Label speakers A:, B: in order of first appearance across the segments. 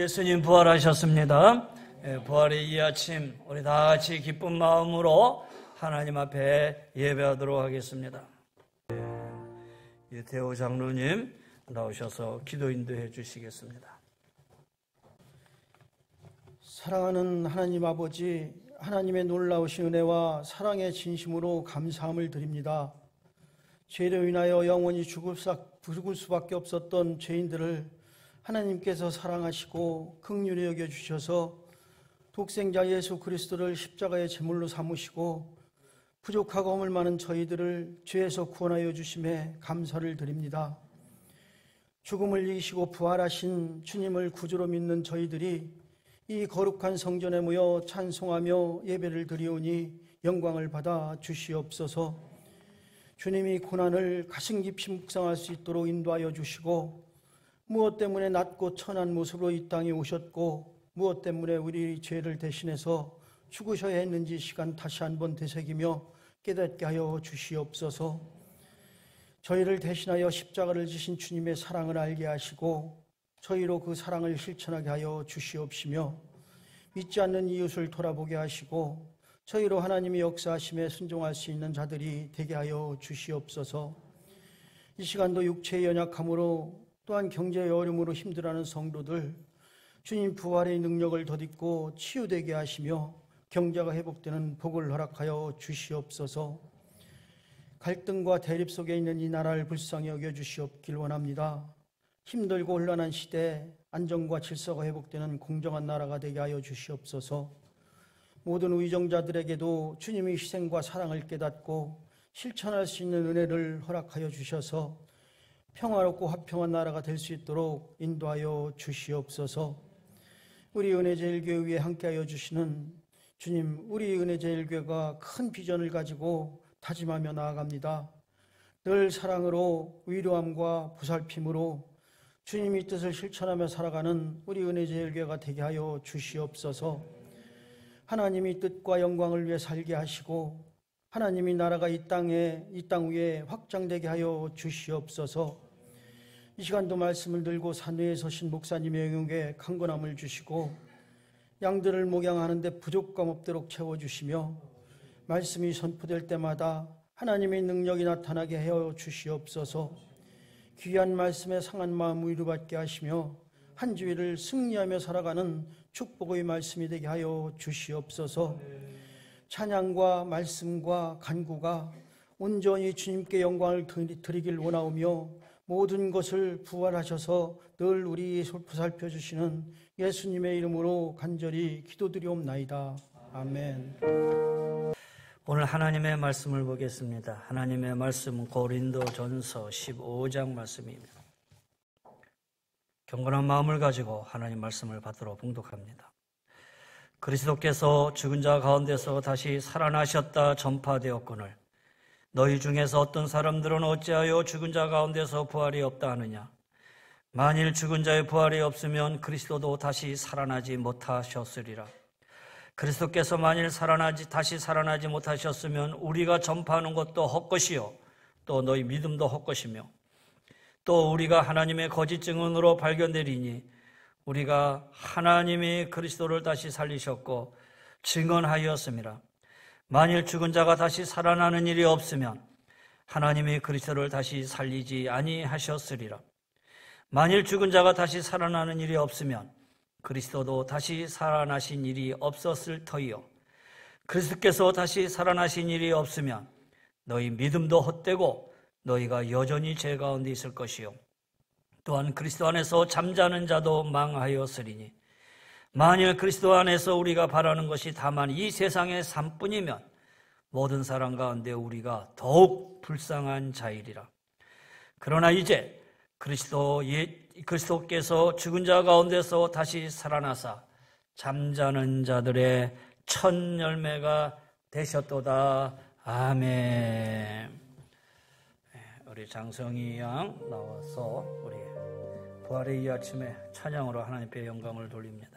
A: 예수님 부활하셨습니다. 부활의 이 아침 우리 다 같이 기쁜 마음으로 하나님 앞에 예배하도록 하겠습니다. 유태호 장로님 나오셔서 기도 인도해 주시겠습니다.
B: 사랑하는 하나님 아버지, 하나님의 놀라우신 은혜와 사랑의 진심으로 감사함을 드립니다. 죄로 인하여 영원히 죽을 수밖에 없었던 죄인들을 하나님께서 사랑하시고 긍휼히 여겨주셔서 독생자 예수 그리스도를 십자가의 제물로 삼으시고 부족하고 허물 많은 저희들을 죄에서 구원하여 주심에 감사를 드립니다. 죽음을 이기시고 부활하신 주님을 구주로 믿는 저희들이 이 거룩한 성전에 모여 찬송하며 예배를 드리오니 영광을 받아 주시옵소서. 주님이 고난을 가슴 깊이 묵상할 수 있도록 인도하여 주시고 무엇 때문에 낮고 천한 모습으로 이 땅에 오셨고 무엇 때문에 우리 죄를 대신해서 죽으셔야 했는지 시간 다시 한번 되새기며 깨닫게 하여 주시옵소서. 저희를 대신하여 십자가를 지신 주님의 사랑을 알게 하시고 저희로 그 사랑을 실천하게 하여 주시옵시며 믿지 않는 이웃을 돌아보게 하시고 저희로 하나님의 역사하심에 순종할 수 있는 자들이 되게 하여 주시옵소서. 이 시간도 육체의 연약함으로 또한 경제의 어려움으로 힘들어하는 성도들 주님 부활의 능력을 덧입고 치유되게 하시며 경제가 회복되는 복을 허락하여 주시옵소서. 갈등과 대립 속에 있는 이 나라를 불쌍히 여겨주시옵길 원합니다. 힘들고 혼란한 시대에 안정과 질서가 회복되는 공정한 나라가 되게 하여 주시옵소서. 모든 의정자들에게도 주님의 희생과 사랑을 깨닫고 실천할 수 있는 은혜를 허락하여 주셔서 평화롭고 화평한 나라가 될 수 있도록 인도하여 주시옵소서. 우리 은혜제일교회에 함께하여 주시는 주님, 우리 은혜제일교회가 큰 비전을 가지고 다짐하며 나아갑니다. 늘 사랑으로 위로함과 보살핌으로 주님의 뜻을 실천하며 살아가는 우리 은혜제일교회가 되게 하여 주시옵소서. 하나님의 뜻과 영광을 위해 살게 하시고 하나님의 나라가 이 땅 위에 확장되게 하여 주시옵소서. 이 시간도 말씀을 들고 산 위에 서신 목사님의 영역에 강건함을 주시고 양들을 목양하는 데 부족감 없도록 채워주시며 말씀이 선포될 때마다 하나님의 능력이 나타나게 하여 주시옵소서. 귀한 말씀에 상한 마음 위로받게 하시며 한 주일을 승리하며 살아가는 축복의 말씀이 되게 하여 주시옵소서. 찬양과 말씀과 간구가 온전히 주님께 영광을 드리길 원하오며 모든 것을 부활하셔서 늘 우리 보살펴 주시는 예수님의 이름으로 간절히 기도드리옵나이다. 아멘.
A: 오늘 하나님의 말씀을 보겠습니다. 하나님의 말씀은 고린도전서 15장 말씀입니다. 경건한 마음을 가지고 하나님 말씀을 받도록 봉독합니다. 그리스도께서 죽은 자 가운데서 다시 살아나셨다 전파되었거늘 너희 중에서 어떤 사람들은 어찌하여 죽은 자 가운데서 부활이 없다 하느냐? 만일 죽은 자의 부활이 없으면 그리스도도 다시 살아나지 못하셨으리라. 그리스도께서 만일 다시 살아나지 못하셨으면 우리가 전파하는 것도 헛것이요 또 너희 믿음도 헛것이며 또 우리가 하나님의 거짓 증언으로 발견되리니 우리가 하나님이 그리스도를 다시 살리셨고 증언하였음이라. 만일 죽은 자가 다시 살아나는 일이 없으면 하나님이 그리스도를 다시 살리지 아니하셨으리라. 만일 죽은 자가 다시 살아나는 일이 없으면 그리스도도 다시 살아나신 일이 없었을 터이요 그리스도께서 다시 살아나신 일이 없으면 너희 믿음도 헛되고 너희가 여전히 죄 가운데 있을 것이요 또한 그리스도 안에서 잠자는 자도 망하였으리니 만일 그리스도 안에서 우리가 바라는 것이 다만 이 세상의 삶뿐이면 모든 사람 가운데 우리가 더욱 불쌍한 자이리라. 그러나 이제 그리스도께서 죽은 자 가운데서 다시 살아나사 잠자는 자들의 첫 열매가 되셨도다. 아멘. 우리 장성희 양 나와서 우리 부활의 이 아침에 찬양으로 하나님께 영광을 돌립니다.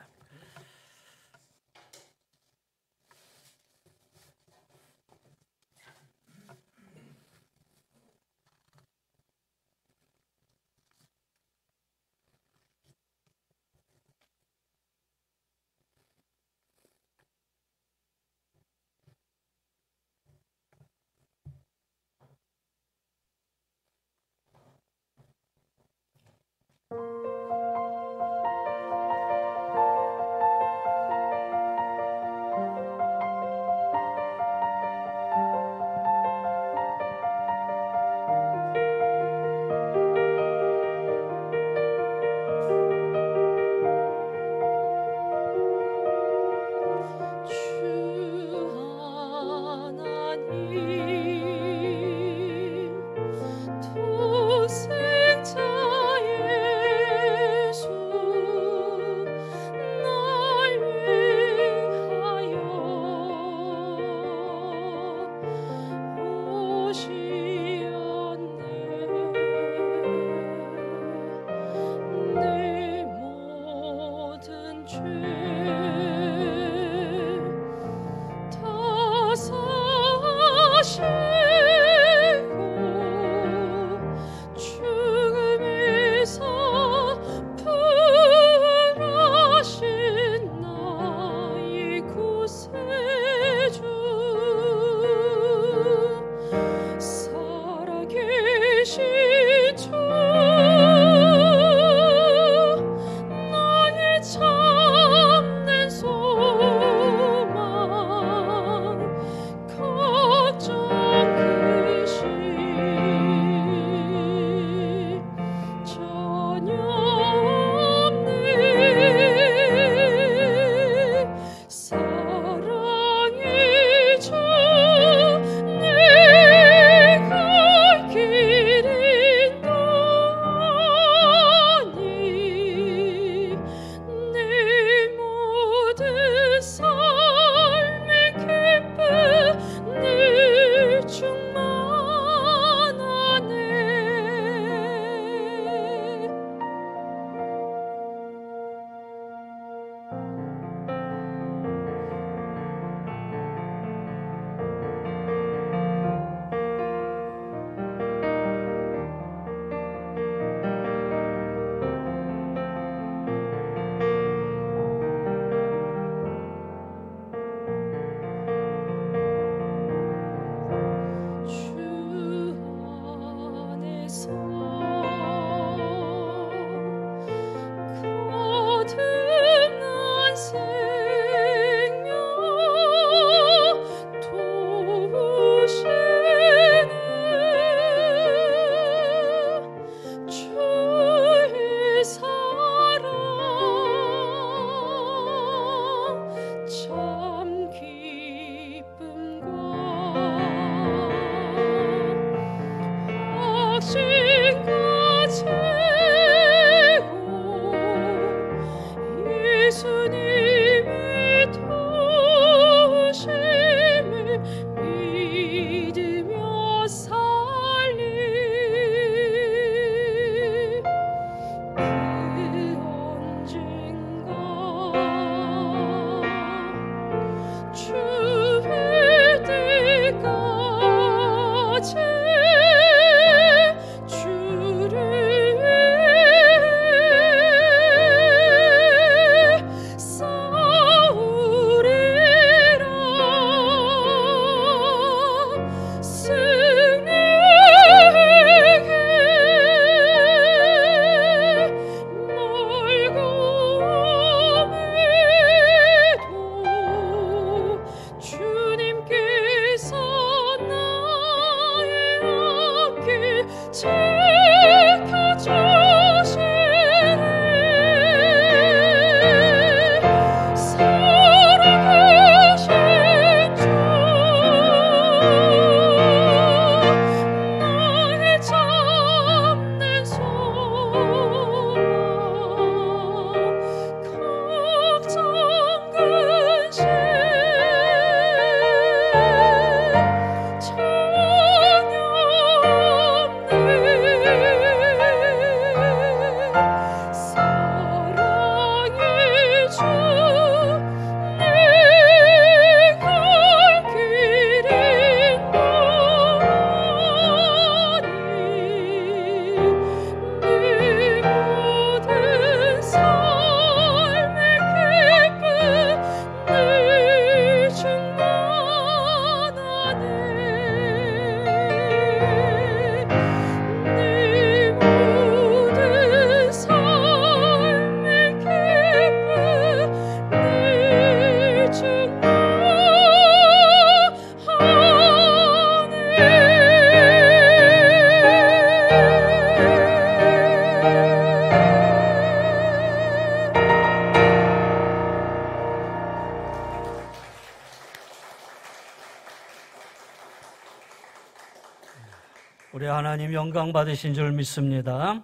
A: 우리 하나님 영광 받으신 줄 믿습니다.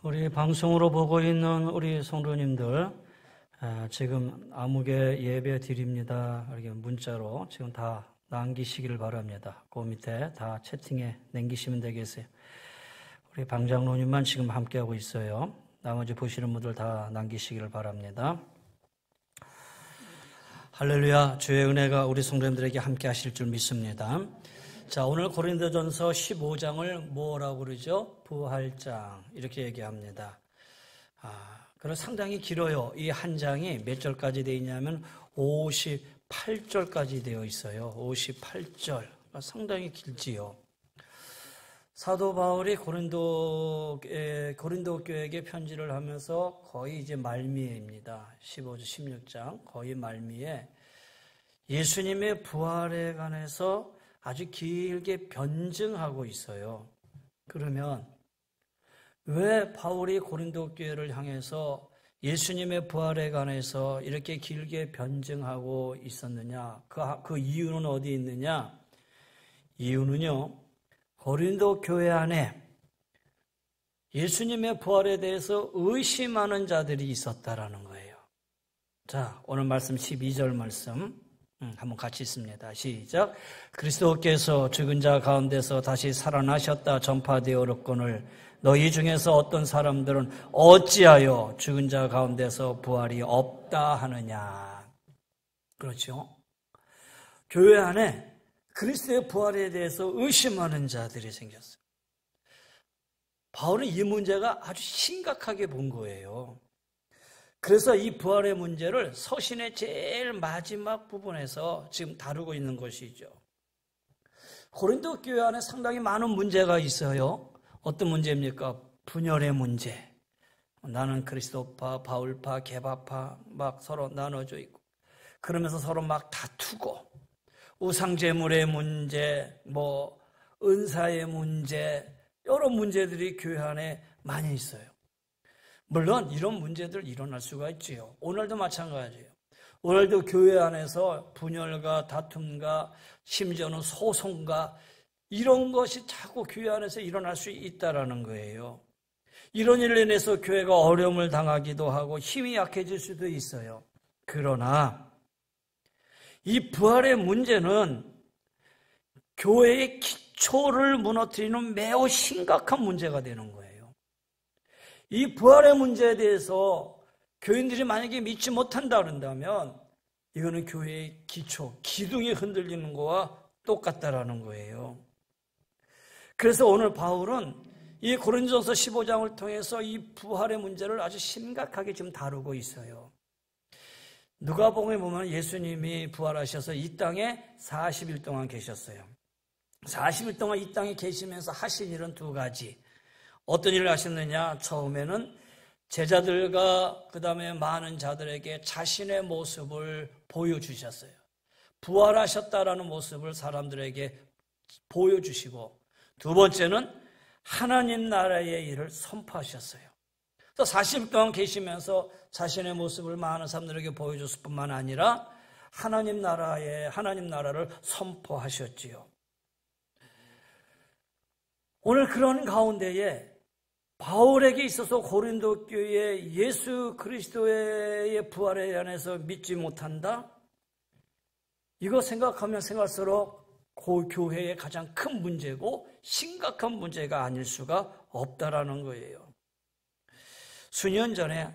A: 우리 방송으로 보고 있는 우리 성도님들 지금 아무개 예배 드립니다. 이렇게 문자로 지금 다 남기시기를 바랍니다. 그 밑에 다 채팅에 남기시면 되겠어요. 우리 방장로님만 지금 함께하고 있어요. 나머지 보시는 분들 다 남기시기를 바랍니다. 할렐루야, 주의 은혜가 우리 성도님들에게 함께 하실 줄 믿습니다. 자, 오늘 고린도전서 15장을 뭐라고 그러죠? 부활장 이렇게 얘기합니다. 그래서 상당히 길어요. 이 한 장이 몇 절까지 되어 있냐면 58절까지 되어 있어요. 58절. 상당히 길지요. 사도 바울이 고린도 교회에게 편지를 하면서 거의 이제 말미에입니다. 15절, 16장 거의 말미에 예수님의 부활에 관해서 아주 길게 변증하고 있어요. 그러면 왜 바울이 고린도 교회를 향해서 예수님의 부활에 관해서 이렇게 길게 변증하고 있었느냐? 그 이유는 어디 있느냐? 이유는요, 고린도 교회 안에 예수님의 부활에 대해서 의심하는 자들이 있었다라는 거예요. 자, 오늘 말씀 12절 말씀 한번 같이 읽습니다. 시작. 그리스도께서 죽은 자 가운데서 다시 살아나셨다 전파되었거늘 너희 중에서 어떤 사람들은 어찌하여 죽은 자 가운데서 부활이 없다 하느냐. 그렇죠? 교회 안에 그리스도의 부활에 대해서 의심하는 자들이 생겼어요. 바울은 이 문제가 아주 심각하게 본 거예요. 그래서 이 부활의 문제를 서신의 제일 마지막 부분에서 지금 다루고 있는 것이죠. 고린도 교회 안에 상당히 많은 문제가 있어요. 어떤 문제입니까? 분열의 문제. 나는 그리스도파, 바울파, 게바파 막 서로 나눠져 있고 그러면서 서로 막 다투고 우상제물의 문제, 은사의 문제 여러 문제들이 교회 안에 많이 있어요. 물론 이런 문제들 일어날 수가 있지요. 오늘도 마찬가지예요. 오늘도 교회 안에서 분열과 다툼과 심지어는 소송과 이런 것이 자꾸 교회 안에서 일어날 수 있다라는 거예요. 이런 일로 인해서 교회가 어려움을 당하기도 하고 힘이 약해질 수도 있어요. 그러나 이 부활의 문제는 교회의 기초를 무너뜨리는 매우 심각한 문제가 되는 거예요. 이 부활의 문제에 대해서 교인들이 만약에 믿지 못한다 그런다면 이거는 교회의 기초, 기둥이 흔들리는 거와 똑같다라는 거예요. 그래서 오늘 바울은 이 고린도전서 15장을 통해서 이 부활의 문제를 아주 심각하게 지금 다루고 있어요. 누가복음에 보면 예수님이 부활하셔서 이 땅에 40일 동안 계셨어요. 40일 동안 이 땅에 계시면서 하신 일은 두 가지. 어떤 일을 하셨느냐? 처음에는 제자들과 그 다음에 많은 자들에게 자신의 모습을 보여주셨어요. 부활하셨다라는 모습을 사람들에게 보여주시고 두 번째는 하나님 나라의 일을 선포하셨어요. 그래서 40일 동안 계시면서 자신의 모습을 많은 사람들에게 보여줬을 뿐만 아니라 하나님 나라를 선포하셨지요. 오늘 그런 가운데에 바울에게 있어서 고린도 교회에 예수 그리스도의 부활에 관해서 믿지 못한다? 이거 생각하면 생각할수록 그 교회의 가장 큰 문제고 심각한 문제가 아닐 수가 없다라는 거예요. 수년 전에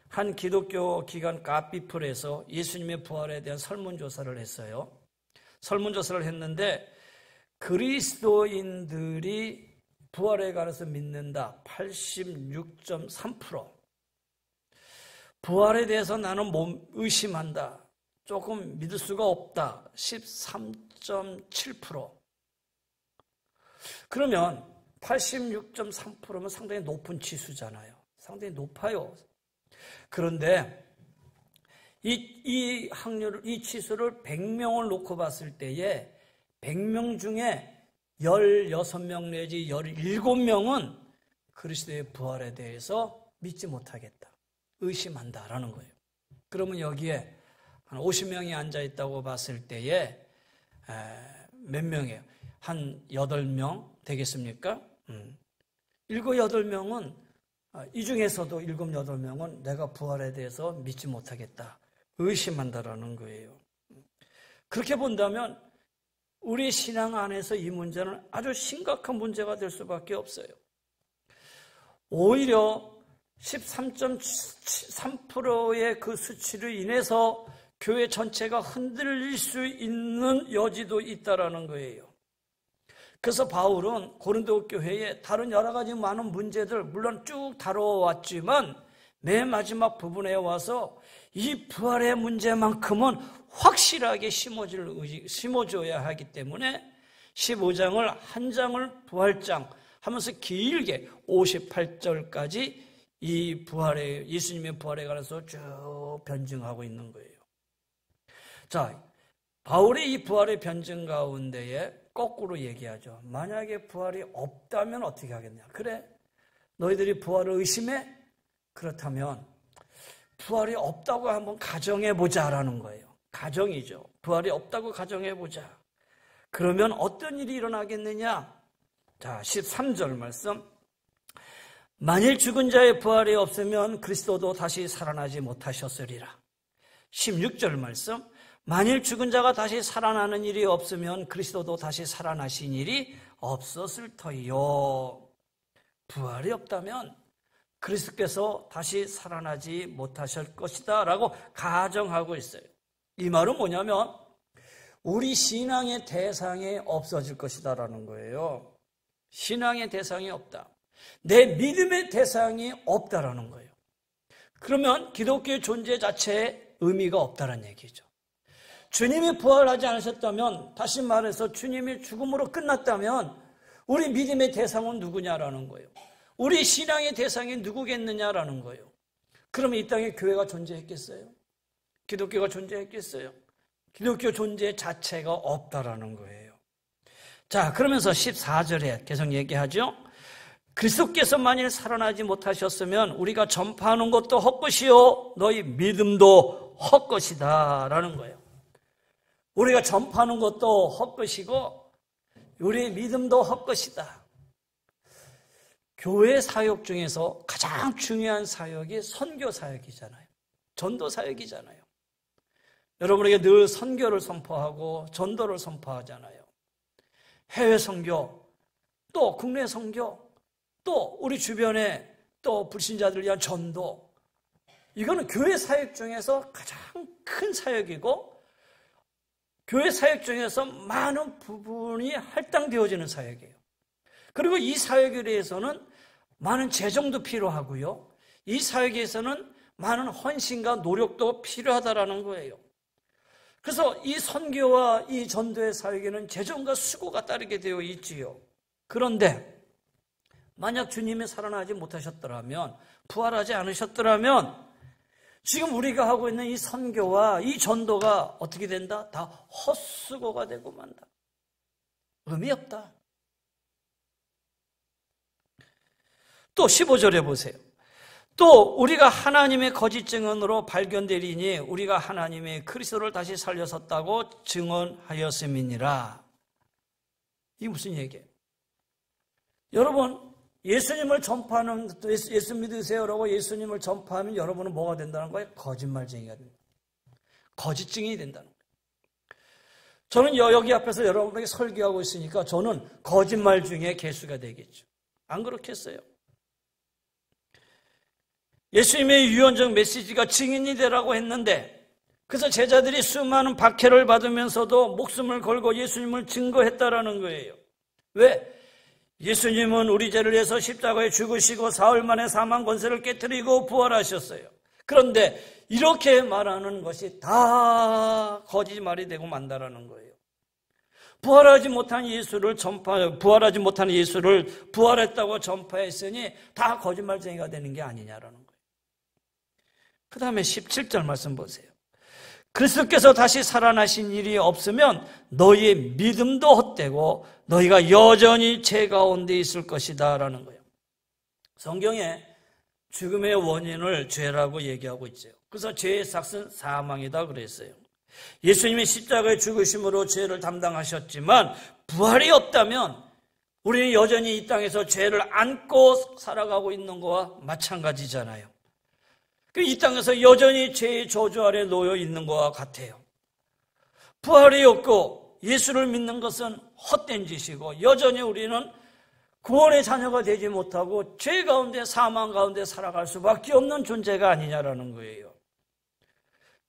A: 한 기독교 기관 카피플에서 예수님의 부활에 대한 설문조사를 했어요. 설문조사를 했는데 그리스도인들이 부활에 관해서 믿는다 86.3%, 부활에 대해서 나는 의심한다, 조금 믿을 수가 없다 13.7%. 그러면 86.3%면 상당히 높은 지수잖아요. 상당히 높아요. 그런데 이 확률을, 이 치수를 100명을 놓고 봤을 때에 100명 중에 16명 내지 17명은 그리스도의 부활에 대해서 믿지 못하겠다, 의심한다라는 거예요. 그러면 여기에 한 50명이 앉아있다고 봤을 때에 몇 명이에요? 한 8명 되겠습니까? 7, 8명은 이 중에서도 7, 8명은 내가 부활에 대해서 믿지 못하겠다, 의심한다라는 거예요. 그렇게 본다면 우리 신앙 안에서 이 문제는 아주 심각한 문제가 될 수밖에 없어요. 오히려 13.3%의 그 수치로 인해서 교회 전체가 흔들릴 수 있는 여지도 있다라는 거예요. 그래서 바울은 고린도 교회에 다른 여러 가지 많은 문제들 물론 쭉 다뤄왔지만 맨 마지막 부분에 와서 이 부활의 문제만큼은 확실하게 심어줘야 하기 때문에 15장을 한 장을 부활장 하면서 길게 58절까지 이 부활의 예수님의 부활에 관해서 쭉 변증하고 있는 거예요. 자, 바울이 이 부활의 변증 가운데에 거꾸로 얘기하죠. 만약에 부활이 없다면 어떻게 하겠냐? 그래, 너희들이 부활을 의심해? 그렇다면 부활이 없다고 한번 가정해보자라는 거예요. 가정이죠. 부활이 없다고 가정해보자. 그러면 어떤 일이 일어나겠느냐? 자, 13절 말씀. 만일 죽은 자의 부활이 없으면 그리스도도 다시 살아나지 못하셨으리라. 16절 말씀. 만일 죽은 자가 다시 살아나는 일이 없으면 그리스도도 다시 살아나신 일이 없었을 터이요. 부활이 없다면 그리스도께서 다시 살아나지 못하실 것이다 라고 가정하고 있어요. 이 말은 뭐냐면 우리 신앙의 대상이 없어질 것이다 라는 거예요. 신앙의 대상이 없다. 내 믿음의 대상이 없다라는 거예요. 그러면 기독교의 존재 자체에 의미가 없다는 얘기죠. 주님이 부활하지 않으셨다면, 다시 말해서 주님이 죽음으로 끝났다면 우리 믿음의 대상은 누구냐라는 거예요. 우리 신앙의 대상이 누구겠느냐라는 거예요. 그러면 이 땅에 교회가 존재했겠어요? 기독교가 존재했겠어요? 기독교 존재 자체가 없다라는 거예요. 자, 그러면서 14절에 계속 얘기하죠. 그리스도께서 만일 살아나지 못하셨으면 우리가 전파하는 것도 헛것이요 너희 믿음도 헛것이다 라는 거예요. 우리가 전파하는 것도 헛것이고 우리의 믿음도 헛것이다. 교회 사역 중에서 가장 중요한 사역이 선교 사역이잖아요. 전도 사역이잖아요. 여러분에게 늘 선교를 선포하고 전도를 선포하잖아요. 해외 선교, 또 국내 선교, 또 우리 주변에 또 불신자들 위한 전도. 이거는 교회 사역 중에서 가장 큰 사역이고 교회 사역 중에서 많은 부분이 할당되어지는 사역이에요. 그리고 이 사역에 대해서는 많은 재정도 필요하고요. 이 사역에 대해서는 많은 헌신과 노력도 필요하다라는 거예요. 그래서 이 선교와 이 전도의 사역에는 재정과 수고가 따르게 되어 있지요. 그런데 만약 주님이 살아나지 못하셨더라면, 부활하지 않으셨더라면 지금 우리가 하고 있는 이 선교와 이 전도가 어떻게 된다? 다 헛수고가 되고 만다. 의미 없다. 또 15절에 보세요. 또 우리가 하나님의 거짓 증언으로 발견되리니 우리가 하나님의 그리스도를 다시 살려섰다고 증언하였음이니라. 이게 무슨 얘기예요? 여러분, 예수님을 전파하는, 예수 믿으세요라고 예수님을 전파하면 여러분은 뭐가 된다는 거예요? 거짓말쟁이가 된다. 거짓 증인이 된다는 거예요. 저는 여기 앞에서 여러분에게 설교하고 있으니까 저는 거짓말 중에 개수가 되겠죠. 안 그렇겠어요? 예수님의 유언적 메시지가 증인이 되라고 했는데 그래서 제자들이 수많은 박해를 받으면서도 목숨을 걸고 예수님을 증거했다라는 거예요. 왜? 예수님은 우리 죄를 위해서 십자가에 죽으시고 사흘 만에 사망 권세를 깨뜨리고 부활하셨어요. 그런데 이렇게 말하는 것이 다 거짓말이 되고 만다라는 거예요. 부활하지 못한 예수를 부활했다고 전파했으니 다 거짓말쟁이가 되는 게 아니냐라는 거예요. 그 다음에 17절 말씀 보세요. 그리스도께서 다시 살아나신 일이 없으면 너희의 믿음도 헛되고 너희가 여전히 죄 가운데 있을 것이다 라는 거예요. 성경에 죽음의 원인을 죄라고 얘기하고 있어요. 그래서 죄의 삭은 사망이다 그랬어요. 예수님이 십자가에 죽으심으로 죄를 담당하셨지만 부활이 없다면 우리는 여전히 이 땅에서 죄를 안고 살아가고 있는 것과 마찬가지잖아요. 이 땅에서 여전히 죄의 저주 아래 놓여 있는 것과 같아요. 부활이 없고 예수를 믿는 것은 헛된 짓이고 여전히 우리는 구원의 자녀가 되지 못하고 죄 가운데 사망 가운데 살아갈 수밖에 없는 존재가 아니냐라는 거예요.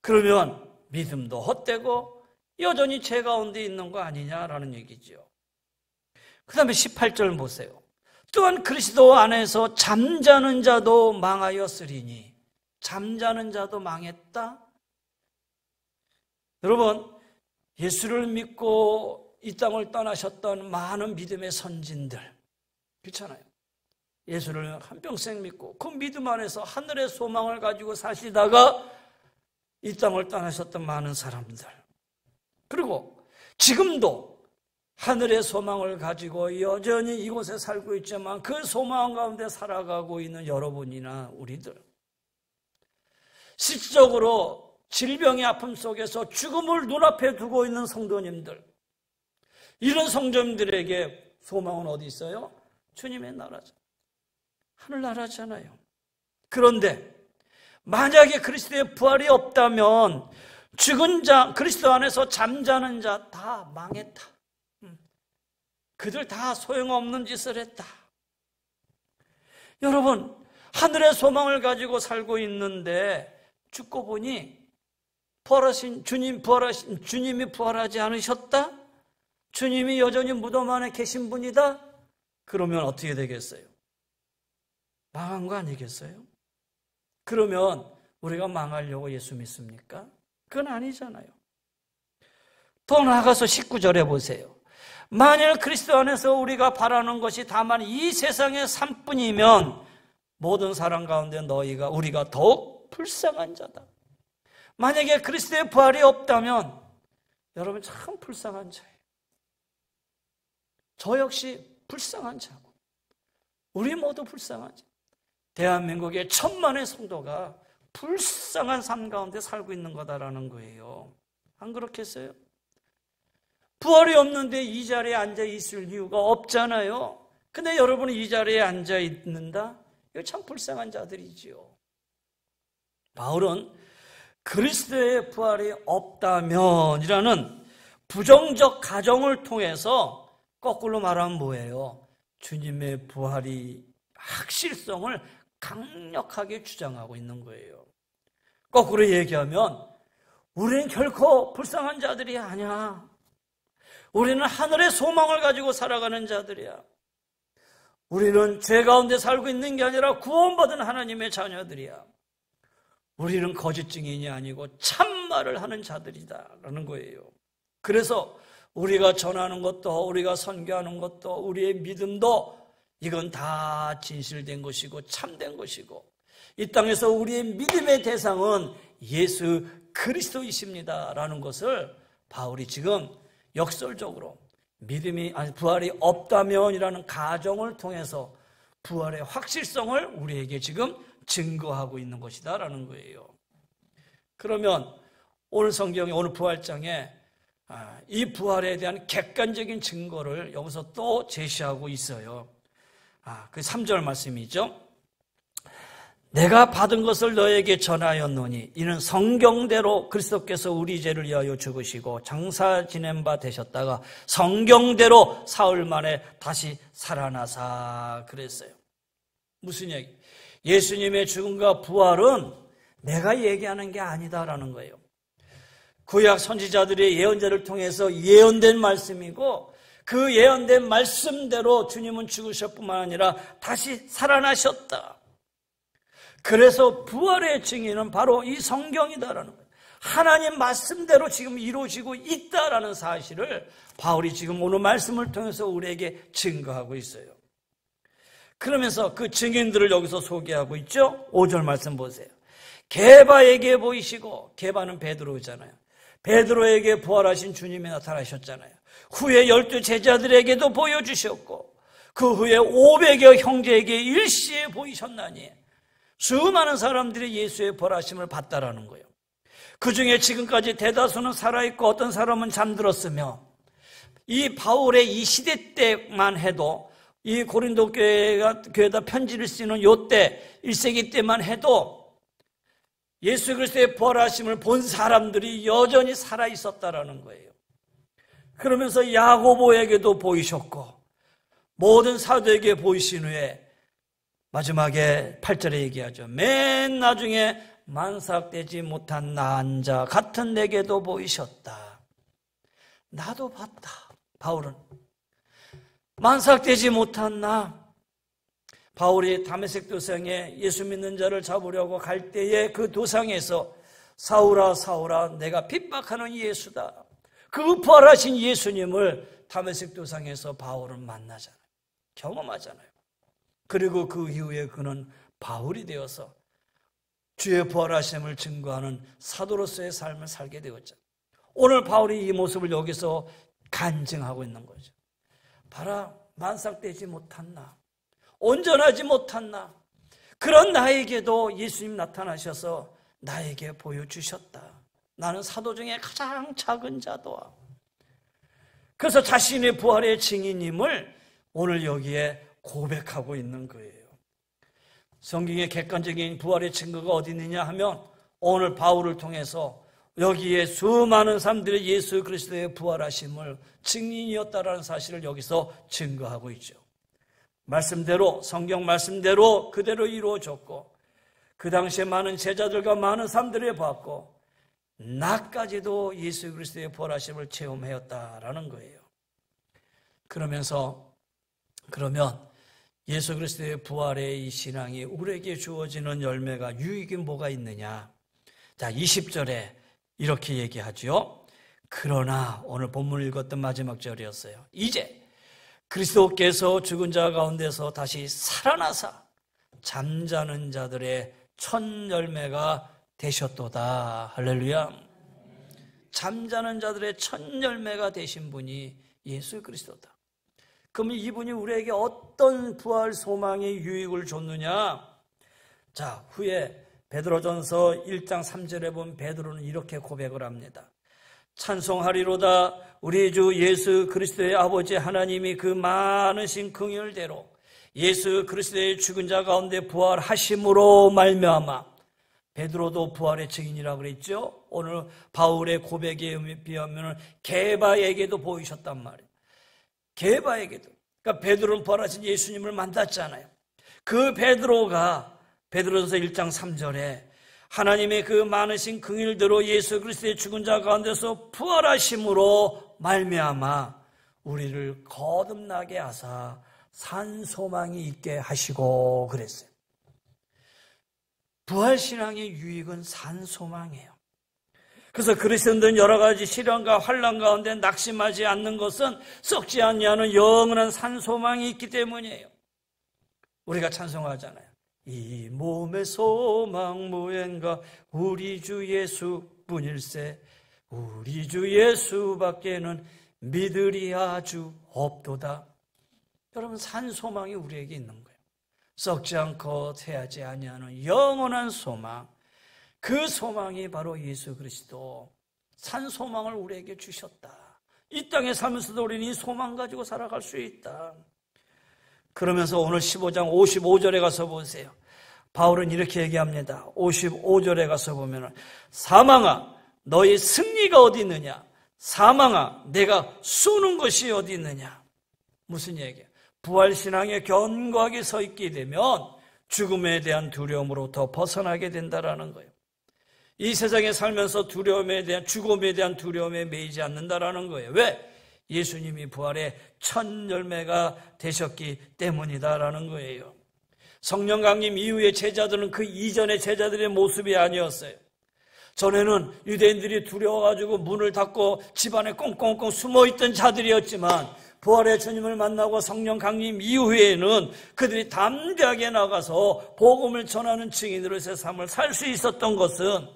A: 그러면 믿음도 헛되고 여전히 죄 가운데 있는 거 아니냐라는 얘기죠. 그 다음에 18절 보세요. 또한 그리스도 안에서 잠자는 자도 망하였으리니. 잠자는 자도 망했다? 여러분, 예수를 믿고 이 땅을 떠나셨던 많은 믿음의 선진들, 그렇잖아요. 예수를 한평생 믿고 그 믿음 안에서 하늘의 소망을 가지고 사시다가 이 땅을 떠나셨던 많은 사람들, 그리고 지금도 하늘의 소망을 가지고 여전히 이곳에 살고 있지만 그 소망 가운데 살아가고 있는 여러분이나 우리들, 실질적으로 질병의 아픔 속에서 죽음을 눈앞에 두고 있는 성도님들, 이런 성도님들에게 소망은 어디 있어요? 주님의 나라죠. 하늘나라잖아요. 그런데 만약에 그리스도의 부활이 없다면 죽은 자, 그리스도 안에서 잠자는 자 다 망했다. 그들 다 소용없는 짓을 했다. 여러분, 하늘의 소망을 가지고 살고 있는데 죽고 보니 부활하신 주님이 부활하지 않으셨다? 주님이 여전히 무덤 안에 계신 분이다? 그러면 어떻게 되겠어요? 망한 거 아니겠어요? 그러면 우리가 망하려고 예수 믿습니까? 그건 아니잖아요. 더 나아가서 19절에 보세요. 만일 그리스도 안에서 우리가 바라는 것이 다만 이 세상의 삶뿐이면 모든 사람 가운데 우리가 더욱 불쌍한 자다. 만약에 그리스도의 부활이 없다면 여러분 참 불쌍한 자예요. 저 역시 불쌍한 자고 우리 모두 불쌍한 자. 대한민국의 1,000만의 성도가 불쌍한 삶 가운데 살고 있는 거다라는 거예요. 안 그렇겠어요? 부활이 없는데 이 자리에 앉아 있을 이유가 없잖아요. 근데 여러분이 이 자리에 앉아 있는다? 이거 참 불쌍한 자들이지요. 바울은 그리스도의 부활이 없다면이라는 부정적 가정을 통해서 거꾸로 말하면 뭐예요? 주님의 부활이 확실성을 강력하게 주장하고 있는 거예요. 거꾸로 얘기하면 우리는 결코 불쌍한 자들이 아니야. 우리는 하늘의 소망을 가지고 살아가는 자들이야. 우리는 죄 가운데 살고 있는 게 아니라 구원받은 하나님의 자녀들이야. 우리는 거짓 증인이 아니고 참말을 하는 자들이다라는 거예요. 그래서 우리가 전하는 것도 우리가 선교하는 것도 우리의 믿음도 이건 다 진실된 것이고 참된 것이고 이 땅에서 우리의 믿음의 대상은 예수 그리스도이십니다라는 것을 바울이 지금 역설적으로 부활이 없다면이라는 가정을 통해서 부활의 확실성을 우리에게 지금 증거하고 있는 것이다라는 거예요. 그러면 오늘 성경에 오늘 부활장에 이 부활에 대한 객관적인 증거를 여기서 또 제시하고 있어요. 그 3절 말씀이죠. 내가 받은 것을 너에게 전하였노니 이는 성경대로 그리스도께서 우리 죄를 위하여 죽으시고 장사 지낸 바 되셨다가 성경대로 사흘 만에 다시 살아나사 그랬어요. 무슨 얘기? 예수님의 죽음과 부활은 내가 얘기하는 게 아니다라는 거예요. 구약 선지자들의 예언자를 통해서 예언된 말씀이고 그 예언된 말씀대로 주님은 죽으실 뿐만 아니라 다시 살아나셨다. 그래서 부활의 증인은 바로 이 성경이다라는 거예요. 하나님 말씀대로 지금 이루어지고 있다라는 사실을 바울이 지금 오늘 말씀을 통해서 우리에게 증거하고 있어요. 그러면서 그 증인들을 여기서 소개하고 있죠. 5절 말씀 보세요. 게바에게 보이시고, 게바는 베드로잖아요. 베드로에게 부활하신 주님이 나타나셨잖아요. 후에 12 제자들에게도 보여주셨고 그 후에 500여 형제에게 일시에 보이셨나니 수많은 사람들이 예수의 부활하심을 봤다라는 거예요. 그 중에 지금까지 대다수는 살아있고 어떤 사람은 잠들었으며 이 바울의 이 시대 때만 해도 이 고린도 교회에다 편지를 쓰는 요때 1세기 때만 해도 예수 그리스도의 부활하심을 본 사람들이 여전히 살아있었다라는 거예요. 그러면서 야고보에게도 보이셨고 모든 사도에게 보이신 후에 마지막에 8절에 얘기하죠. 맨 나중에 만삭되지 못한 난 자 같은 내게도 보이셨다. 나도 봤다. 바울은 만삭되지 못한 나. 바울이 다메섹 도상에 예수 믿는 자를 잡으려고 갈 때에 그 도상에서 사울아 사울아 내가 핍박하는 예수다. 그 부활하신 예수님을 다메섹 도상에서 바울은 만나잖아요. 경험하잖아요. 그리고 그 이후에 그는 바울이 되어서 주의 부활하심을 증거하는 사도로서의 삶을 살게 되었죠. 오늘 바울이 이 모습을 여기서 간증하고 있는 거죠. 봐라, 만삭되지 못한 나, 온전하지 못한 나, 그런 나에게도 예수님 나타나셔서 나에게 보여주셨다. 나는 사도 중에 가장 작은 자도다. 그래서 자신의 부활의 증인임을 오늘 여기에 고백하고 있는 거예요. 성경의 객관적인 부활의 증거가 어디 있느냐 하면 오늘 바울을 통해서 여기에 수많은 사람들이 예수 그리스도의 부활하심을 증인이었다라는 사실을 여기서 증거하고 있죠. 말씀대로, 성경 말씀대로 그대로 이루어졌고 그 당시에 많은 제자들과 많은 사람들이 봤고 나까지도 예수 그리스도의 부활하심을 체험하였다라는 거예요. 그러면 예수 그리스도의 부활의 이 신앙이 우리에게 주어지는 열매가 유익이 뭐가 있느냐? 자, 20절에 이렇게 얘기하죠. 그러나 오늘 본문을 읽었던 마지막 절이었어요. 이제 그리스도께서 죽은 자 가운데서 다시 살아나사 잠자는 자들의 첫 열매가 되셨도다. 할렐루야. 잠자는 자들의 첫 열매가 되신 분이 예수 그리스도다. 그러면 이분이 우리에게 어떤 부활 소망의 유익을 줬느냐? 자, 후에 베드로전서 1장 3절에 보면 베드로는 이렇게 고백을 합니다. 찬송하리로다 우리 주 예수 그리스도의 아버지 하나님이 그 많으신 긍휼대로 예수 그리스도의 죽은 자 가운데 부활하심으로 말미암아. 베드로도 부활의 증인이라고 그랬죠. 오늘 바울의 고백에 비하면 게바에게도 보이셨단 말이에요. 게바에게도. 그러니까 베드로는 부활하신 예수님을 만났잖아요. 그 베드로가 베드로전서 1장 3절에 하나님의 그 많으신 긍휼대로 예수 그리스도의 죽은 자 가운데서 부활하심으로 말미암아 우리를 거듭나게 하사 산 소망이 있게 하시고 그랬어요. 부활신앙의 유익은 산 소망이에요. 그래서 그리스도인들은 여러 가지 시련과 환난 가운데 낙심하지 않는 것은 썩지 아니하는 영원한 산 소망이 있기 때문이에요. 우리가 찬송하잖아요. 이 몸의 소망 무엔가 우리 주 예수뿐일세 우리 주 예수밖에는 믿으리 아주 없도다. 여러분 산 소망이 우리에게 있는 거예요. 썩지 않고 퇴하지 아니하는 영원한 소망. 그 소망이 바로 예수 그리스도. 산 소망을 우리에게 주셨다. 이 땅에 살면서도 우리는 이 소망 가지고 살아갈 수 있다. 그러면서 오늘 15장 55절에 가서 보세요. 바울은 이렇게 얘기합니다. 55절에 가서 보면 사망아 너의 승리가 어디 있느냐? 사망아 내가 쏘는 것이 어디 있느냐? 무슨 얘기야? 부활신앙에 견고하게 서 있게 되면 죽음에 대한 두려움으로부터 벗어나게 된다라는 거예요. 이 세상에 살면서 죽음에 대한 두려움에 매이지 않는다라는 거예요. 왜? 예수님이 부활의 첫 열매가 되셨기 때문이다라는 거예요. 성령 강림 이후의 제자들은 그 이전의 제자들의 모습이 아니었어요. 전에는 유대인들이 두려워가지고 문을 닫고 집안에 꽁꽁꽁 숨어있던 자들이었지만 부활의 주님을 만나고 성령 강림 이후에는 그들이 담대하게 나가서 복음을 전하는 증인으로서의 삶을 살 수 있었던 것은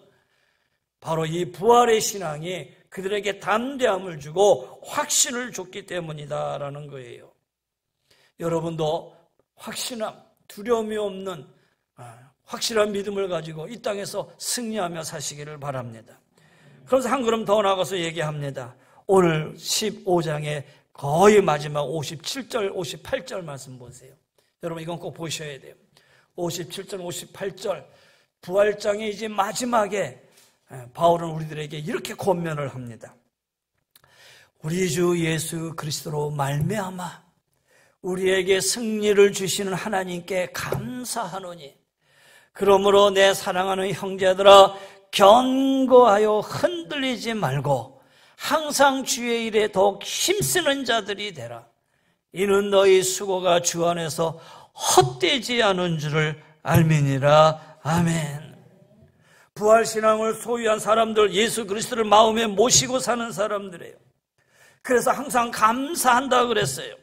A: 바로 이 부활의 신앙이 그들에게 담대함을 주고 확신을 줬기 때문이다라는 거예요. 여러분도 확신함, 두려움이 없는 확실한 믿음을 가지고 이 땅에서 승리하며 사시기를 바랍니다. 그래서 한 걸음 더 나가서 얘기합니다. 오늘 15장의 거의 마지막 57절, 58절 말씀 보세요. 여러분 이건 꼭 보셔야 돼요. 57절, 58절 부활장의 이제 마지막에 바울은 우리들에게 이렇게 권면을 합니다. 우리 주 예수 그리스도로 말미암아 우리에게 승리를 주시는 하나님께 감사하노니 그러므로 내 사랑하는 형제들아 견고하여 흔들리지 말고 항상 주의 일에 더욱 힘쓰는 자들이 되라. 이는 너희 수고가 주 안에서 헛되지 않은 줄을 알미니라. 아멘. 부활신앙을 소유한 사람들, 예수 그리스도를 마음에 모시고 사는 사람들이에요. 그래서 항상 감사한다 그랬어요.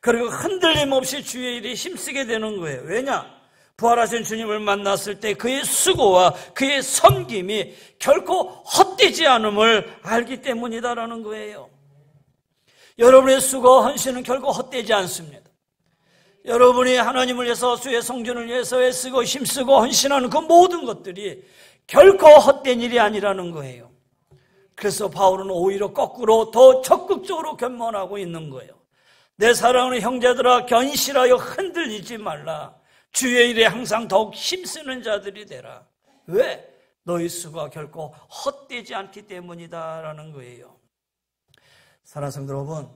A: 그리고 흔들림 없이 주의 일에 힘쓰게 되는 거예요. 왜냐? 부활하신 주님을 만났을 때 그의 수고와 그의 섬김이 결코 헛되지 않음을 알기 때문이다라는 거예요. 여러분의 수고와 헌신은 결코 헛되지 않습니다. 여러분이 하나님을 위해서 주의 성전을 위해서 애쓰고 힘쓰고 헌신하는 그 모든 것들이 결코 헛된 일이 아니라는 거예요. 그래서 바울은 오히려 거꾸로 더 적극적으로 견면하고 있는 거예요. 내 사랑하는 형제들아 견실하여 흔들리지 말라. 주의 일에 항상 더욱 힘쓰는 자들이 되라. 왜? 너희 수고가 결코 헛되지 않기 때문이다라는 거예요. 사랑하는 성도 여러분,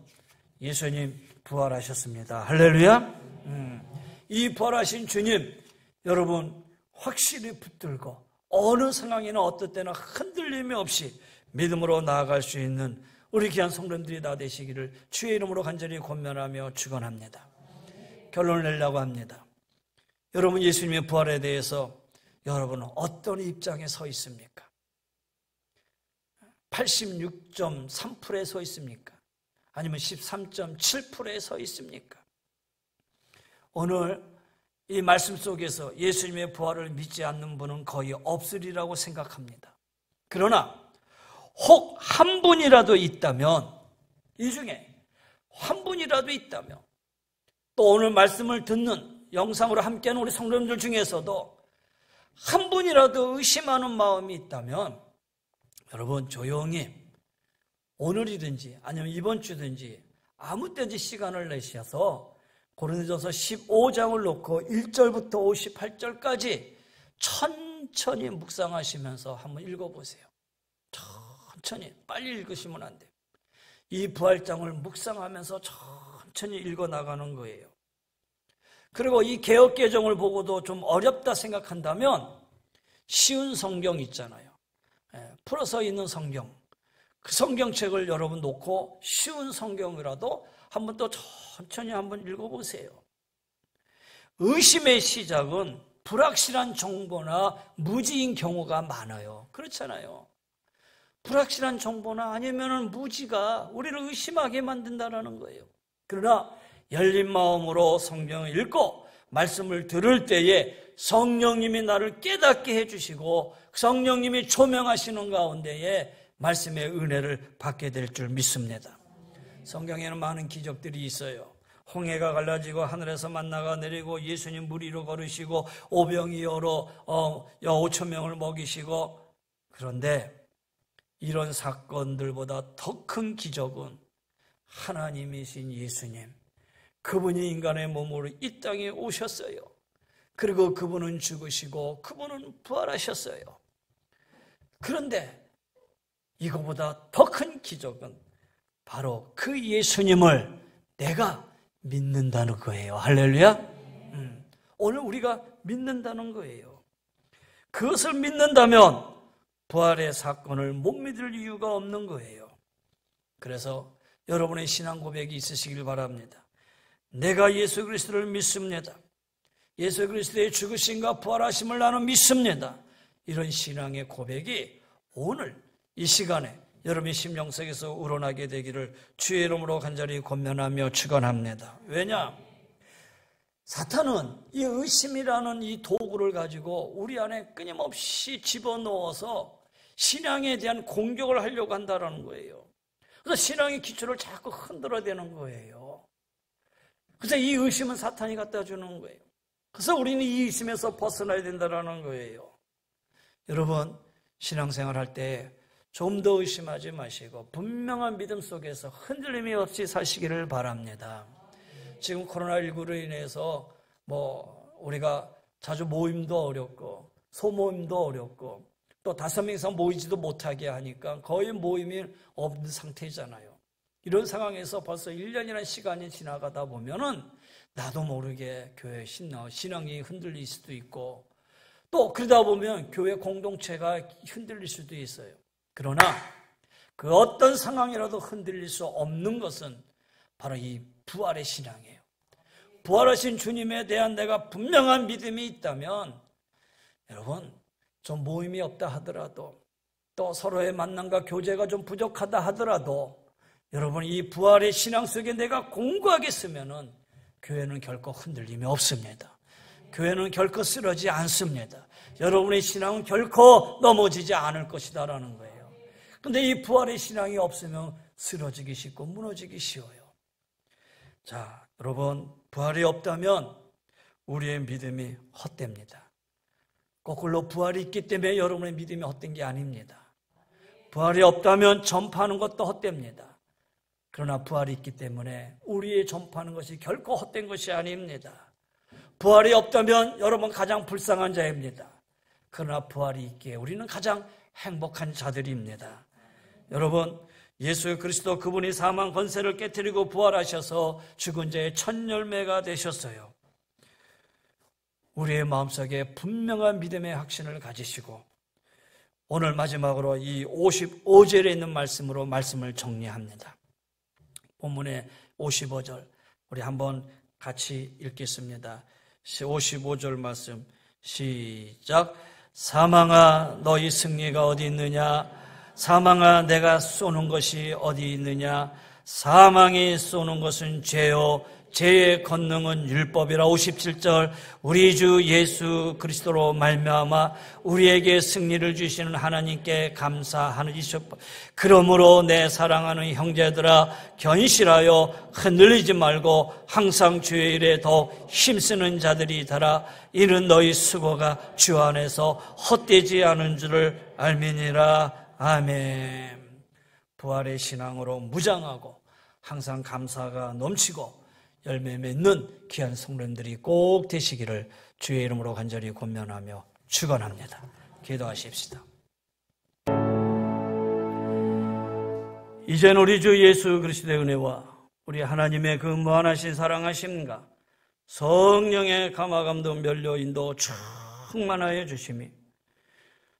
A: 예수님 부활하셨습니다. 할렐루야. 이 부활하신 주님 여러분 확실히 붙들고 어느 상황이나 어떨 때나 흔들림이 없이 믿음으로 나아갈 수 있는 우리 귀한 성도님들이 다 되시기를 주의 이름으로 간절히 권면하며 축원합니다. 결론을 내려고 합니다. 여러분 예수님의 부활에 대해서 여러분은 어떤 입장에 서 있습니까? 86.3%에 서 있습니까? 아니면 13.7%에 서 있습니까? 오늘 이 말씀 속에서 예수님의 부활을 믿지 않는 분은 거의 없으리라고 생각합니다. 그러나 혹 한 분이라도 있다면, 이 중에 한 분이라도 있다면, 또 오늘 말씀을 듣는 영상으로 함께하는 우리 성도님들 중에서도 한 분이라도 의심하는 마음이 있다면 여러분 조용히 오늘이든지 아니면 이번 주든지 아무 때든지 시간을 내셔서 고린도전서 15장을 놓고 1절부터 58절까지 천천히 묵상하시면서 한번 읽어보세요. 천천히, 빨리 읽으시면 안 돼요. 이 부활장을 묵상하면서 천천히 읽어나가는 거예요. 그리고 이 개역개정을 보고도 좀 어렵다 생각한다면 쉬운 성경 있잖아요. 풀어서 있는 성경. 그 성경책을 여러분 놓고 쉬운 성경이라도 한번 또 천천히 한번 읽어보세요. 의심의 시작은 불확실한 정보나 무지인 경우가 많아요. 그렇잖아요. 불확실한 정보나 아니면 무지가 우리를 의심하게 만든다는 거예요. 그러나 열린 마음으로 성경을 읽고 말씀을 들을 때에 성령님이 나를 깨닫게 해주시고 성령님이 조명하시는 가운데에 말씀의 은혜를 받게 될 줄 믿습니다. 성경에는 많은 기적들이 있어요. 홍해가 갈라지고 하늘에서 만나가 내리고 예수님 물 위로 걸으시고 오병이 여러 5천 명을 먹이시고, 그런데 이런 사건들보다 더 큰 기적은 하나님이신 예수님, 그분이 인간의 몸으로 이 땅에 오셨어요. 그리고 그분은 죽으시고 그분은 부활하셨어요. 그런데 이거보다 더 큰 기적은 바로 그 예수님을 내가 믿는다는 거예요. 할렐루야. 오늘 우리가 믿는다는 거예요. 그것을 믿는다면 부활의 사건을 못 믿을 이유가 없는 거예요. 그래서 여러분의 신앙 고백이 있으시길 바랍니다. 내가 예수 그리스도를 믿습니다. 예수 그리스도의 죽으심과 부활하심을 나는 믿습니다. 이런 신앙의 고백이 오늘 이 시간에 여러분의 심령 속에서 우러나게 되기를 주의 이름으로 간절히 권면하며 축원합니다. 왜냐? 사탄은 이 의심이라는 이 도구를 가지고 우리 안에 끊임없이 집어넣어서 신앙에 대한 공격을 하려고 한다는 거예요. 그래서 신앙의 기초를 자꾸 흔들어대는 거예요. 그래서 이 의심은 사탄이 갖다 주는 거예요. 그래서 우리는 이 의심에서 벗어나야 된다는 거예요. 여러분, 신앙생활 할 때 좀 더 의심하지 마시고 분명한 믿음 속에서 흔들림이 없이 사시기를 바랍니다. 지금 코로나19로 인해서 우리가 자주 모임도 어렵고 소모임도 어렵고 또 5명이서 모이지도 못하게 하니까 거의 모임이 없는 상태잖아요. 이런 상황에서 벌써 1년이라는 시간이 지나가다 보면은 나도 모르게 교회 신앙이 흔들릴 수도 있고 또 그러다 보면 교회 공동체가 흔들릴 수도 있어요. 그러나 그 어떤 상황이라도 흔들릴 수 없는 것은 바로 이 부활의 신앙이에요. 부활하신 주님에 대한 내가 분명한 믿음이 있다면 여러분 좀 모임이 없다 하더라도 또 서로의 만남과 교제가 좀 부족하다 하더라도 여러분 이 부활의 신앙 속에 내가 공고하게 쓰면은 교회는 결코 흔들림이 없습니다. 교회는 결코 쓰러지지 않습니다. 여러분의 신앙은 결코 넘어지지 않을 것이다라는 거예요. 그런데 이 부활의 신앙이 없으면 쓰러지기 쉽고 무너지기 쉬워요. 자, 여러분 부활이 없다면 우리의 믿음이 헛됩니다. 거꾸로 부활이 있기 때문에 여러분의 믿음이 헛된 게 아닙니다. 부활이 없다면 전파하는 것도 헛됩니다. 그러나 부활이 있기 때문에 우리의 전파하는 것이 결코 헛된 것이 아닙니다. 부활이 없다면 여러분 가장 불쌍한 자입니다. 그러나 부활이 있기에 우리는 가장 행복한 자들입니다. 여러분 예수 그리스도 그분이 사망 권세를 깨뜨리고 부활하셔서 죽은 자의 첫 열매가 되셨어요. 우리의 마음속에 분명한 믿음의 확신을 가지시고 오늘 마지막으로 이 55절에 있는 말씀으로 말씀을 정리합니다. 본문의 55절 우리 한번 같이 읽겠습니다. 55절 말씀 시작. 사망아 너희 승리가 어디 있느냐? 사망아 내가 쏘는 것이 어디 있느냐? 사망이 쏘는 것은 죄요 죄의 권능은 율법이라. 57절 우리 주 예수 그리스도로 말미암아 우리에게 승리를 주시는 하나님께 감사하느니시옵. 그러므로 내 사랑하는 형제들아 견실하여 흔들리지 말고 항상 주의 일에 더 힘쓰는 자들이 되라. 이는 너희 수고가 주 안에서 헛되지 않은 줄을 알미니라. 아멘. 부활의 신앙으로 무장하고 항상 감사가 넘치고 열매 맺는 귀한 성도님들이 꼭 되시기를 주의 이름으로 간절히 권면하며 축원합니다. 기도하십시다. 이젠 우리 주 예수 그리스도의 은혜와 우리 하나님의 그 무한하신 사랑하심과 성령의 감화감동 면료 인도 충만하여 주심이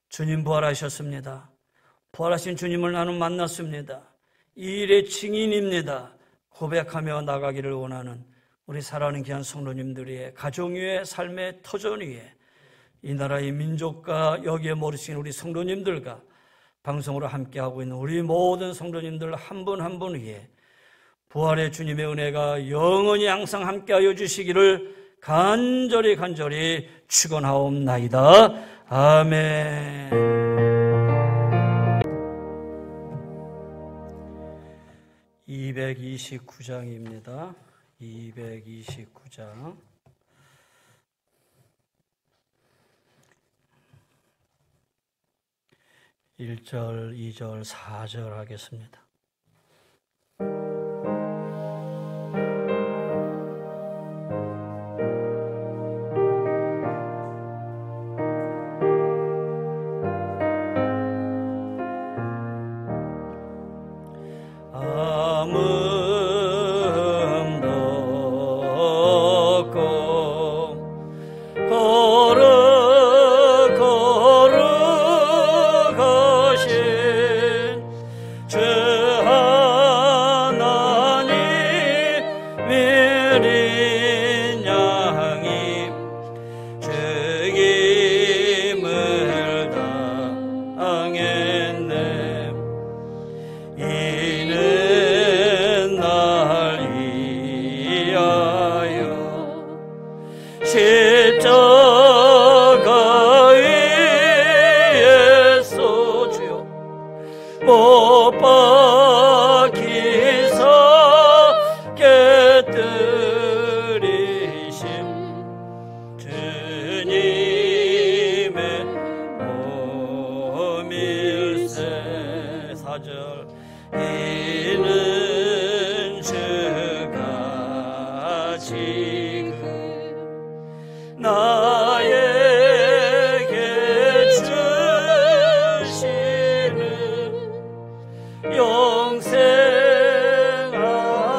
A: 주님 부활하셨습니다. 부활하신 주님을 나는 만났습니다. 이 일의 증인입니다. 고백하며 나가기를 원하는 우리 사랑하는 귀한 성도님들의 가정 위에 삶의 터전 위에 이 나라의 민족과 여기에 모르신 우리 성도님들과 방송으로 함께하고 있는 우리 모든 성도님들 한 분 한 분 위에 부활의 주님의 은혜가 영원히 항상 함께하여 주시기를 간절히 축원하옵나이다. 아멘. 229장입니다. 229장. 1절, 2절, 4절 하겠습니다.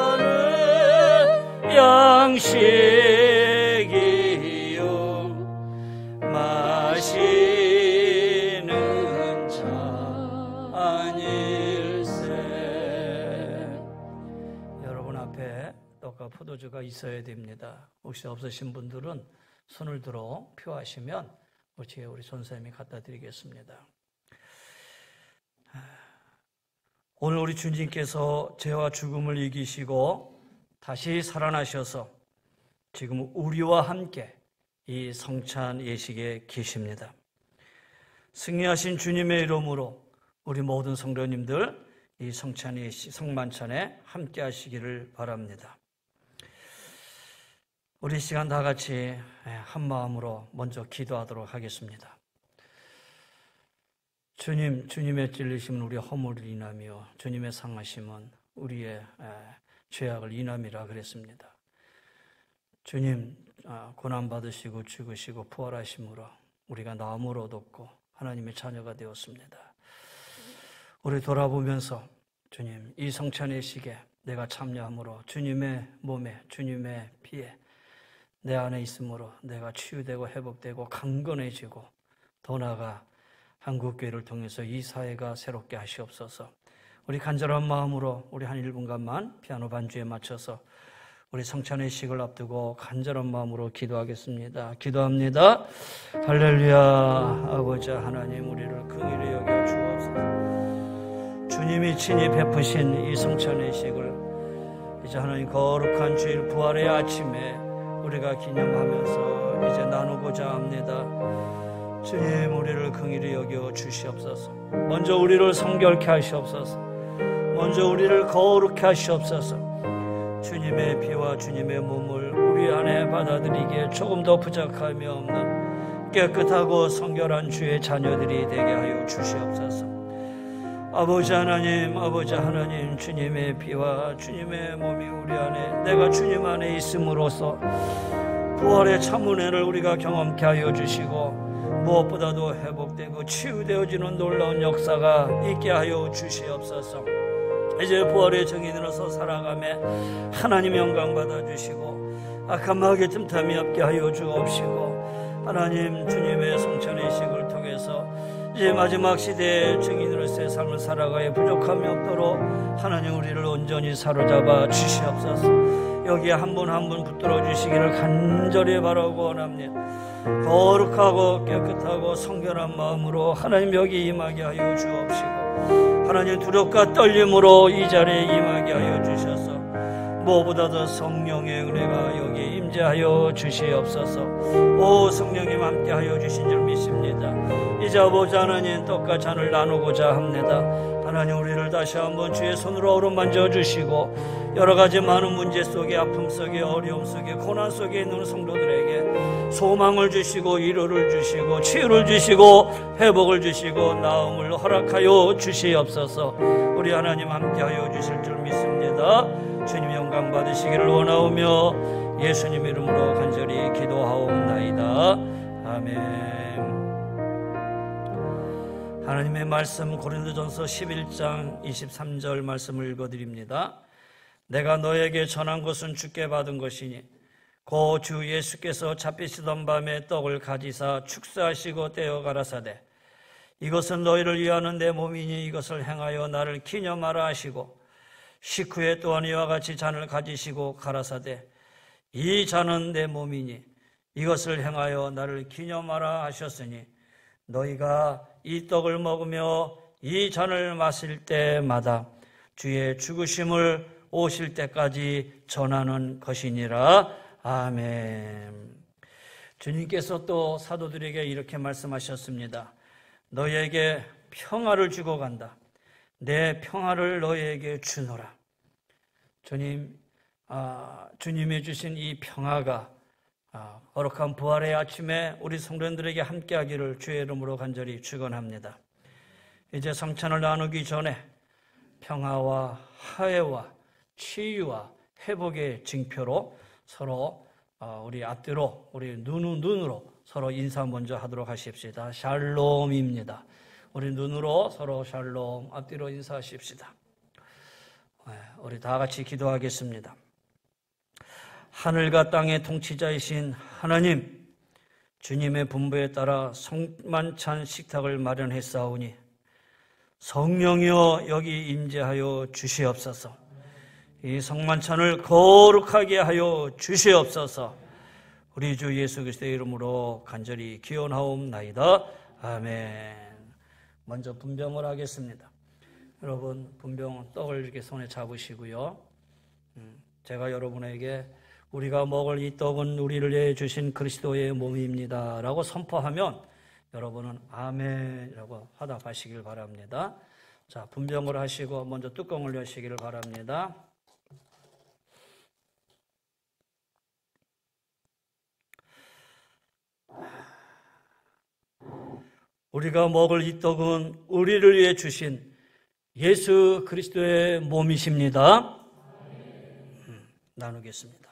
A: 영생하는 양식 포도주가 있어야 됩니다. 혹시 없으신 분들은 손을 들어 필요하시면 우리 전사님이 갖다 드리겠습니다. 오늘 우리 주님께서 죄와 죽음을 이기시고 다시 살아나셔서 지금 우리와 함께 이 성찬 예식에 계십니다. 승리하신 주님의 이름으로 우리 모든 성도님들 이 성찬 예식, 성만찬에 함께 하시기를 바랍니다. 우리 시간 다 같이 한 마음으로 먼저 기도하도록 하겠습니다. 주님의 찔리심은 우리의 허물을 인하며 주님의 상하심은 우리의 죄악을 인함이라 그랬습니다. 주님 고난받으시고 죽으시고 부활하심으로 우리가 나음으로 얻었고 하나님의 자녀가 되었습니다. 우리 돌아보면서 주님 이 성찬의 시기에 내가 참여함으로 주님의 몸에 주님의 피에 내 안에 있으므로 내가 치유되고 회복되고 강건해지고 더 나아가 한국교회를 통해서 이 사회가 새롭게 하시옵소서. 우리 간절한 마음으로 우리 한 1분간만 피아노 반주에 맞춰서 우리 성찬의 식을 앞두고 간절한 마음으로 기도하겠습니다. 기도합니다. 할렐루야. 아버지 하나님 우리를 긍휼히 여겨 주옵소서. 주님이 친히 베푸신 이 성찬의 식을 이제 하나님 거룩한 주일 부활의 아침에 우리가 기념하면서 이제 나누고자 합니다. 주님 우리를 긍휼히 여겨 주시옵소서. 먼저 우리를 성결케 하시옵소서. 먼저 우리를 거룩케 하시옵소서. 주님의 피와 주님의 몸을 우리 안에 받아들이기에 조금 더 부족함이 없는 깨끗하고 성결한 주의 자녀들이 되게 하여 주시옵소서. 아버지 하나님 주님의 피와 주님의 몸이 우리 안에 내가 주님 안에 있음으로써 부활의 참 은혜를 우리가 경험케 하여 주시고 무엇보다도 회복되고 치유되어지는 놀라운 역사가 있게 하여 주시옵소서. 이제 부활의 정인으로서 살아가며 하나님 영광 받아주시고 악한 마귀의 틈탐이 없게 하여 주옵시고 하나님 주님의 성찬의 식을 통해서 이제 마지막 시대의 증인으로서의 삶을 살아가야 부족함이 없도록 하나님 우리를 온전히 사로잡아 주시옵소서. 여기에 한 분 한 분 붙들어 주시기를 간절히 바라고 원합니다. 거룩하고 깨끗하고 성결한 마음으로 하나님 여기 임하게 하여 주옵시고 하나님 두렵과 떨림으로 이 자리에 임하게 하여 주셔서 무엇보다도 성령의 은혜가 여기 임재하여 주시옵소서. 오 성령님 함께하여 주신 줄 믿습니다. 이제 아버지 하나님 떡과 잔을 나누고자 합니다. 하나님 우리를 다시 한번 주의 손으로 어루만져 주시고 여러 가지 많은 문제 속에 아픔 속에 어려움 속에 고난 속에 있는 성도들에게 소망을 주시고 위로를 주시고 치유를 주시고 회복을 주시고 나음을 허락하여 주시옵소서. 우리 하나님 함께하여 주실 줄 믿습니다. 주님 영광 받으시기를 원하오며 예수님 이름으로 간절히 기도하옵나이다. 아멘. 하나님의 말씀 고린도전서 11장 23절 말씀을 읽어드립니다. 내가 너에게 전한 것은 주께 받은 것이니 고 주 예수께서 잡히시던 밤에 떡을 가지사 축사하시고 떼어 가라사대 이것은 너희를 위하는 내 몸이니 이것을 행하여 나를 기념하라 하시고 식후에 또한 이와 같이 잔을 가지시고 가라사대 이 잔은 내 몸이니 이것을 행하여 나를 기념하라 하셨으니 너희가 이 떡을 먹으며 이 잔을 마실 때마다 주의 죽으심을 오실 때까지 전하는 것이니라. 아멘. 주님께서 또 사도들에게 이렇게 말씀하셨습니다. 너희에게 평화를 주고 간다. 내 평화를 너희에게 주노라. 주님이 주신 이 평화가 거룩한 부활의 아침에 우리 성도들에게 함께하기를 주의 이름으로 간절히 축원합니다. 이제 성찬을 나누기 전에 평화와 화해와 치유와 회복의 징표로 서로 우리 앞뒤로 우리 눈으로 서로 인사 먼저 하도록 하십시다. 샬롬입니다. 우리 눈으로 서로 샬롬 앞뒤로 인사하십시다. 우리 다 같이 기도하겠습니다. 하늘과 땅의 통치자이신 하나님, 주님의 분부에 따라 성만찬 식탁을 마련했사오니 성령이여 여기 임재하여 주시옵소서. 이 성만찬을 거룩하게 하여 주시옵소서. 우리 주 예수 그리스도의 이름으로 간절히 기원하옵나이다. 아멘. 먼저 분병을 하겠습니다. 여러분, 분병 떡을 이렇게 손에 잡으시고요. 제가 여러분에게 우리가 먹을 이 떡은 우리를 위해 주신 그리스도의 몸입니다 라고 선포하면 여러분은 아멘이라고 화답하시길 바랍니다. 자, 분병을 하시고 먼저 뚜껑을 여시기를 바랍니다. 우리가 먹을 이 떡은 우리를 위해 주신 예수 그리스도의 몸이십니다. 나누겠습니다.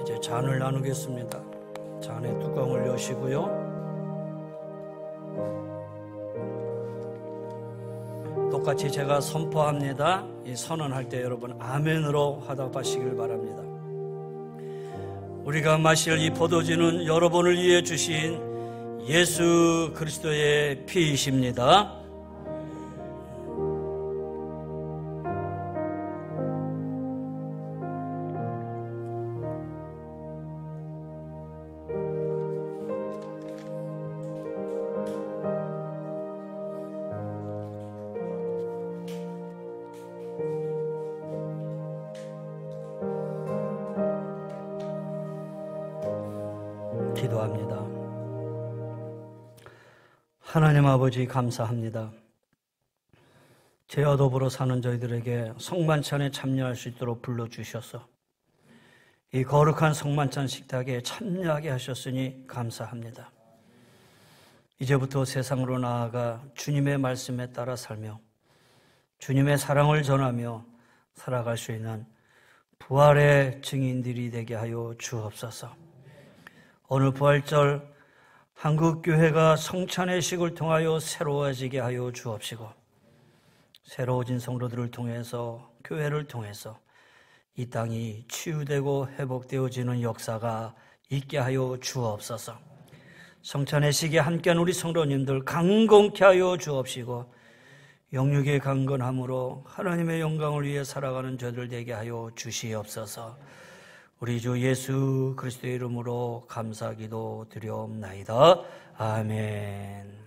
A: 이제 잔을 나누겠습니다. 잔의 뚜껑을 여시고요. 똑같이 제가 선포합니다. 이 선언할 때 여러분 아멘으로 화답하시길 바랍니다. 우리가 마실 이 포도주는 여러분을 위해 주신 예수 그리스도의 피이십니다. 기도합니다. 하나님 아버지 감사합니다. 죄와 더불어 사는 저희들에게 성만찬에 참여할 수 있도록 불러주셔서 이 거룩한 성만찬 식탁에 참여하게 하셨으니 감사합니다. 이제부터 세상으로 나아가 주님의 말씀에 따라 살며 주님의 사랑을 전하며 살아갈 수 있는 부활의 증인들이 되게 하여 주옵소서. 오늘 부활절 한국교회가 성찬의 식을 통하여 새로워지게 하여 주옵시고 새로워진 성도들을 통해서 교회를 통해서 이 땅이 치유되고 회복되어지는 역사가 있게 하여 주옵소서. 성찬의 식에 함께한 우리 성도님들 강건케 하여 주옵시고 영육의 강건함으로 하나님의 영광을 위해 살아가는 저들 되게 하여 주시옵소서. 우리 주 예수 그리스도의 이름으로 감사기도 드려옵나이다. 아멘.